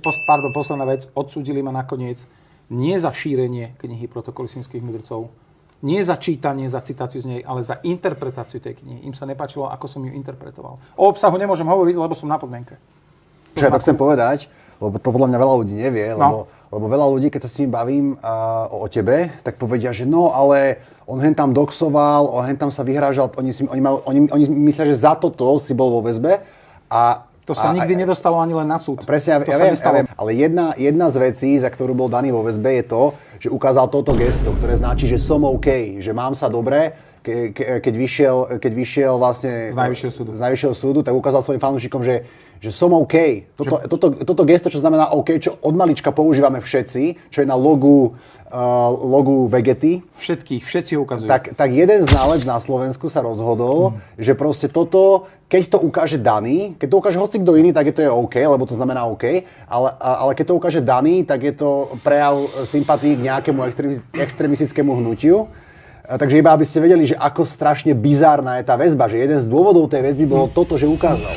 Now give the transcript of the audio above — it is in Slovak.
Posledná vec. Odsúdili ma nakoniec nie za šírenie knihy Protokoly synských mudrcov, nie za čítanie, za citáciu z nej, ale za interpretáciu tej knihy. Im sa nepáčilo, ako som ju interpretoval. O obsahu nemôžem hovoriť, lebo som na podmienke. Čo ja to chcem povedať, lebo to podľa mňa veľa ľudí nevie, lebo veľa ľudí, keď sa s tým bavím o tebe, tak povedia, že no, ale on hen tam doxoval, on hen tam sa vyhrážal, oni myslia, že za toto si bol vo väzbe a to sa nikdy nedostalo ani len na súd. Presne, ja viem, ale jedna z vecí, za ktorú bol daný vo väzbe, je to, že ukázal toto gesto, ktoré značí, že som OK, že mám sa dobre. Keď vyšiel vlastne z najvyššieho súdu, tak ukázal svojim fanúšikom, že som OK. Toto gesto, čo znamená OK, čo od malička používame všetci, čo je na logu Vegety. Všetci ukazujú. Tak jeden znalec na Slovensku sa rozhodol, že proste toto, keď to ukáže daný, keď to ukáže hocikto iný, tak je to OK, lebo to znamená OK, ale keď to ukáže daný, tak je to prejav sympatii k nejakému extrémistickému hnutiu. Takže iba aby ste vedeli, že ako strašne bizárna je tá väzba, že jeden z dôvodov tej väzby bolo toto, že ukázal.